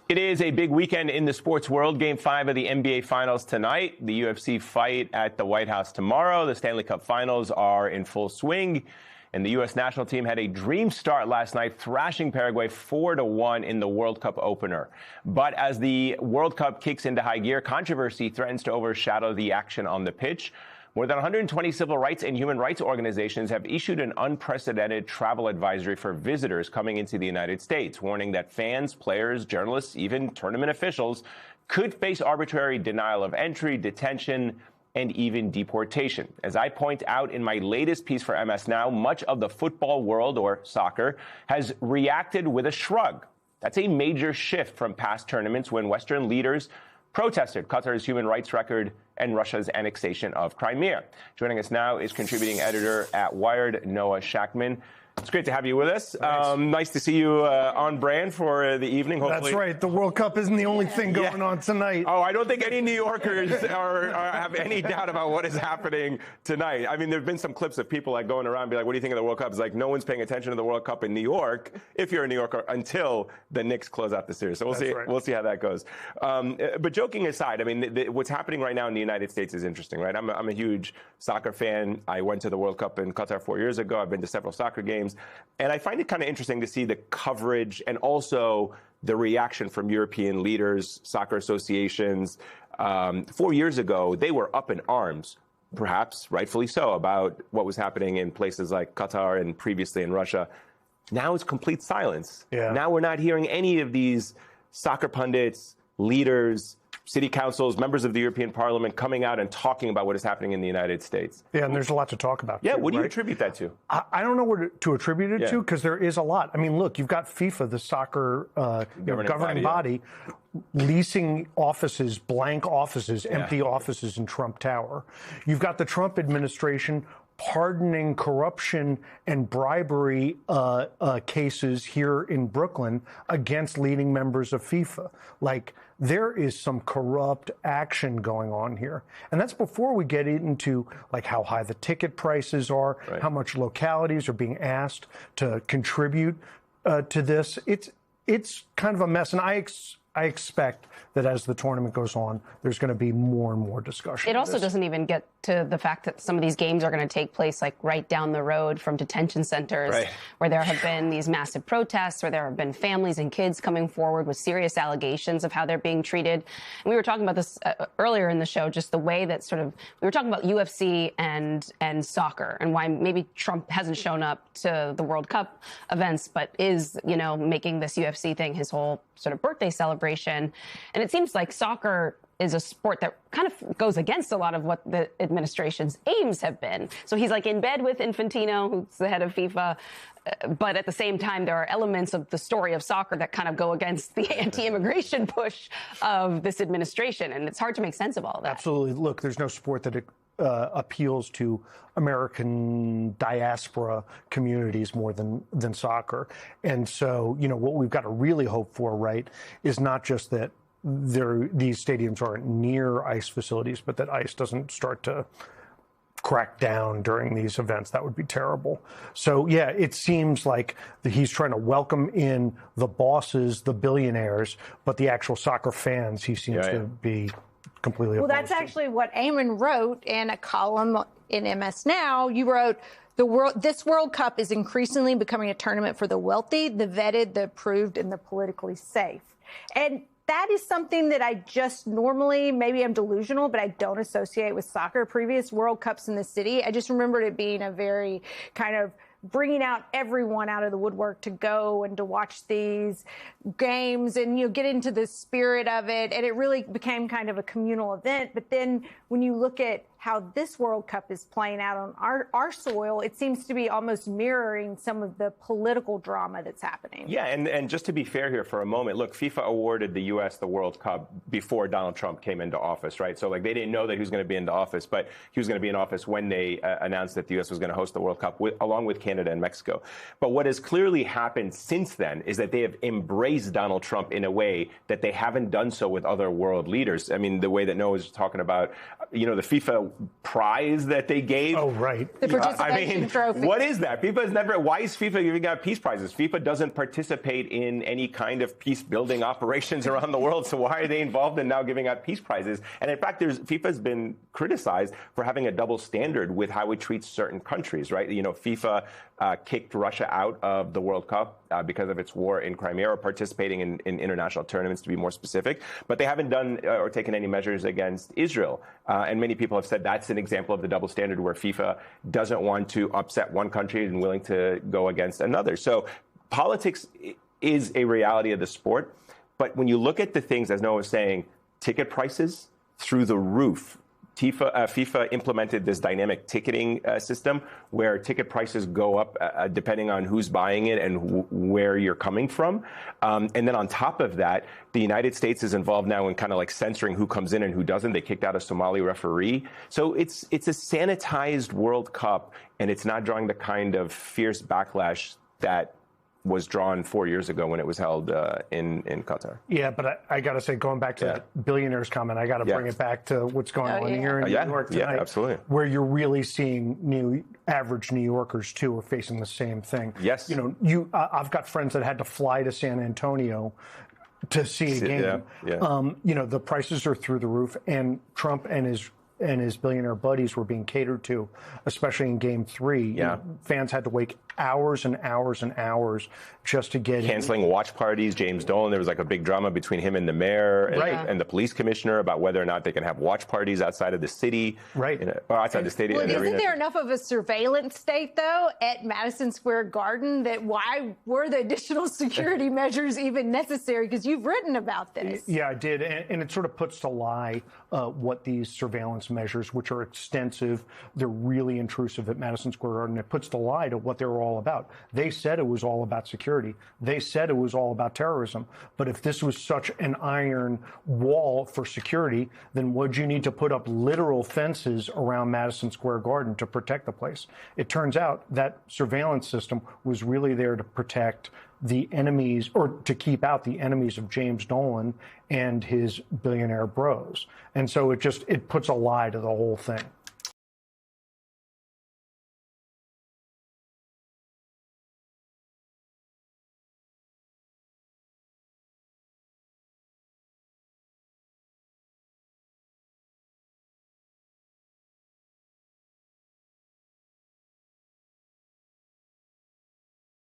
It is a big weekend in the sports world. Game 5 of the NBA Finals tonight. The UFC fight at the White House tomorrow. The Stanley Cup Finals are in full swing. And the U.S. national team had a dream start last night, thrashing Paraguay 4-1 in the World Cup opener. But as the World Cup kicks into high gear, controversy threatens to overshadow the action on the pitch. More than 120 civil rights and human rights organizations have issued an unprecedented travel advisory for visitors coming into the United States, warning that fans, players, journalists, even tournament officials could face arbitrary denial of entry, detention, and even deportation. As I point out in my latest piece for MS Now, much of the football world, or soccer, has reacted with a shrug. That's a major shift from past tournaments when Western leaders protested Qatar's human rights record and Russia's annexation of Crimea. Joining us now is contributing editor at Wired, Noah Shachtman. It's great to have you with us. Nice to see you on brand for the evening, hopefully. That's right. The World Cup isn't the only thing going on tonight. Oh, I don't think any New Yorkers have any doubt about what is happening tonight. I mean, there have been some clips of people like going around and be like, what do you think of the World Cup? It's like no one's paying attention to the World Cup in New York, if you're a New Yorker, until the Knicks close out the series. So we'll see. Right. We'll see how that goes. But joking aside, I mean, what's happening right now in the United States is interesting, right? I'm a huge soccer fan. I went to the World Cup in Qatar 4 years ago. I've been to several soccer games. And I find it kind of interesting to see the coverage and also the reaction from European leaders, soccer associations. 4 years ago, they were up in arms, perhaps rightfully so, about what was happening in places like Qatar and previously in Russia. Now it's complete silence. Yeah. Now we're not hearing any of these soccer pundits, leaders, city councils, members of the European Parliament coming out and talking about what is happening in the United States. Yeah, and there's a lot to talk about. Yeah, too, what do you right? attribute that to? I don't know what to attribute it to, because there is a lot. I mean, look, you've got FIFA, the soccer governing body, leasing offices, blank offices, empty offices in Trump Tower. You've got the Trump administration pardoning corruption and bribery cases here in Brooklyn against leading members of FIFA. Like, there is some corrupt action going on here. And that's before we get into like how high the ticket prices are, how much localities are being asked to contribute to this. It's kind of a mess. And I expect that as the tournament goes on, there's going to be more and more discussion. It also doesn't even get to the fact that some of these games are going to take place like right down the road from detention centers, where there have been these massive protests, where there have been families and kids coming forward with serious allegations of how they're being treated. And we were talking about this earlier in the show, just the way that we were talking about UFC and soccer and why maybe Trump hasn't shown up to the World Cup events, but is, making this UFC thing his whole sort of birthday celebration. And it seems like soccer is a sport that kind of goes against a lot of what the administration's aims have been. So he's like in bed with Infantino, who's the head of FIFA, but at the same time, there are elements of the story of soccer that kind of go against the anti-immigration push of this administration. And it's hard to make sense of all of that. Absolutely. Look, there's no sport that appeals to American diaspora communities more than soccer. And so, what we've got to really hope for, right, is not just that these stadiums aren't near ICE facilities, but that ICE doesn't start to crack down during these events. That would be terrible. So, yeah, it seems like he's trying to welcome in the bosses, the billionaires, but the actual soccer fans, he seems to be completely opposed. Well, that's actually what Eamon wrote in a column in MS Now. You wrote, this World Cup is increasingly becoming a tournament for the wealthy, the vetted, the approved, and the politically safe. And that is something that I just normally, maybe I'm delusional, but I don't associate with soccer. Previous World Cups in the city, I just remembered it being a very kind of bringing out everyone out of the woodwork to go and to watch these games and, get into the spirit of it. And it really became kind of a communal event. But then when you look at how this World Cup is playing out on our soil, it seems to be almost mirroring some of the political drama that's happening. Yeah, and just to be fair here for a moment, look, FIFA awarded the U.S. the World Cup before Donald Trump came into office, right? So, they didn't know that he was going to be into office, but he was going to be in office when they announced that the U.S. was going to host the World Cup, along with Canada and Mexico. But what has clearly happened since then is that they have embraced Donald Trump in a way that they haven't done so with other world leaders. I mean, the way that Noah was talking about, the FIFA prize that they gave. Oh, right. The participation trophy. What is that? Why is FIFA giving out peace prizes? FIFA doesn't participate in any kind of peace building operations around the world. So why are they involved in now giving out peace prizes? And in fact, FIFA's been criticized for having a double standard with how it treats certain countries, right? FIFA kicked Russia out of the World Cup because of its war in Crimea, or participating in international tournaments, to be more specific. But they haven't done or taken any measures against Israel. And many people have said that's an example of the double standard, where FIFA doesn't want to upset one country and willing to go against another. So politics is a reality of the sport. But when you look at the things, as Noah was saying, ticket prices through the roof. FIFA implemented this dynamic ticketing system where ticket prices go up depending on who's buying it and where you're coming from. And then on top of that, the United States is involved now in kind of like censoring who comes in and who doesn't. They kicked out a Somali referee. So it's a sanitized World Cup, and it's not drawing the kind of fierce backlash that was drawn 4 years ago when it was held in Qatar. Yeah, but I got to say, going back to that billionaires comment, I got to bring it back to what's going on here in New York tonight. Yeah, absolutely. Where you're really seeing average New Yorkers, too, are facing the same thing. Yes. I've got friends that had to fly to San Antonio to see a game. Yeah. The prices are through the roof, and Trump and his billionaire buddies were being catered to, especially in Game 3. Yeah. Fans had to wait hours and hours and hours just to get canceling watch parties. James Dolan, there was like a big drama between him and the mayor and the police commissioner about whether or not they can have watch parties outside of the city. Right. Or outside the stadium. Well, isn't there enough of a surveillance state, though, at Madison Square Garden that why were the additional security measures even necessary? Because you've written about this. Yeah, I did. And it sort of puts to lie what these surveillance measures, which are extensive, they're really intrusive at Madison Square Garden. It puts to lie to what they were all about. They said it was all about security. They said it was all about terrorism. But if this was such an iron wall for security, then would you need to put up literal fences around Madison Square Garden to protect the place? It turns out that surveillance system was really there to protect the enemies, or to keep out the enemies of James Dolan and his billionaire bros. And so it puts a lie to the whole thing.